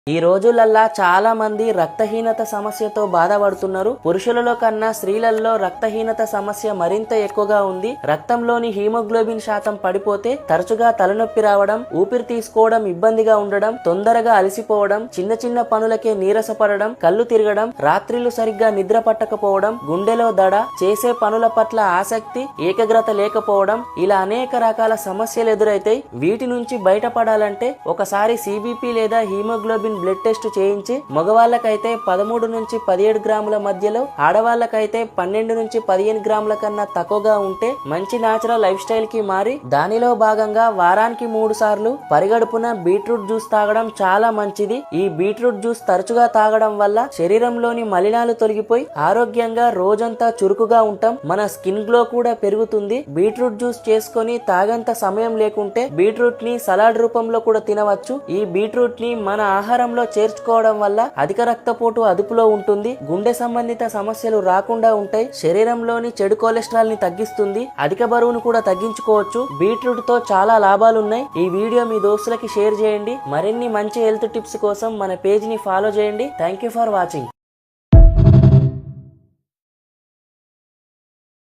ఈ రోజులల్లా చాలా మంది రక్తహీనత సమస్యతో బాధపడుతున్నారు. పురుషులలో కన్నా స్త్రీలలో రక్తహీనత సమస్య మరింత ఎక్కువగా ఉంది. రక్తంలోని హీమోగ్లోబిన్ శాతం పడిపోతే తరచుగా తలనొప్పి రావడం, ఊపిరి తీసుకోవడం ఇబ్బందిగా ఉండడం, తొందరగా అలసిపోవడం, చిన్న చిన్న పనులకే నీరసపడడం, కళ్ళు తిరగడం, రాత్రిళ్లు సరిగ్గా నిద్ర పట్టకపోవడం, గుండెలో దడ, చేసే పనుల పట్ల ఆసక్తి, ఏకాగ్రత లేకపోవడం, ఇలా అనేక రకాల సమస్యలు ఎదురైతాయి. వీటి నుంచి బయటపడాలంటే ఒకసారి సిబిపి లేదా హీమోగ్లోబిన్ బ్లడ్ టెస్ట్ చేయించి మగవాళ్ళకైతే 13 నుంచి 17 గ్రాముల మధ్యలో, ఆడవాళ్ళకైతే 12 నుంచి 15 గ్రాముల కన్నా తక్కువగా ఉంటే మంచి న్యాచురల్ లైఫ్ స్టైల్ కి మారి దానిలో భాగంగా వారానికి 3 సార్లు పరిగడుపున బీట్రూట్ జ్యూస్ తాగడం చాలా మంచిది. ఈ బీట్రూట్ జ్యూస్ తరచుగా తాగడం వల్ల శరీరంలోని మలినాలు తొలగిపోయి ఆరోగ్యంగా రోజంతా చురుకుగా ఉంటాం. మన స్కిన్ గ్లో కూడా పెరుగుతుంది. బీట్రూట్ జ్యూస్ చేసుకొని తాగంత సమయం లేకుంటే బీట్రూట్ ని సలాడ్ రూపంలో కూడా తినవచ్చు. ఈ బీట్రూట్ ని మన ఆహారంలో చేర్చుకోవడం వల్ల అధిక రక్తపోటు అదుపులో ఉంటుంది. గుండె సంబంధిత సమస్యలు రాకుండా ఉంటాయి. శరీరంలోని చెడు కొలెస్ట్రాల్ ని తగ్గిస్తుంది. అధిక బరువును కూడా తగ్గించుకోవచ్చు. బీట్రూట్ తో చాలా లాభాలున్నాయి. ఈ వీడియో మీ దోస్తులకి షేర్ చేయండి. మరిన్ని మంచి హెల్త్ టిప్స్ కోసం మన పేజ్ ని ఫాలో చేయండి. Thank you for watching.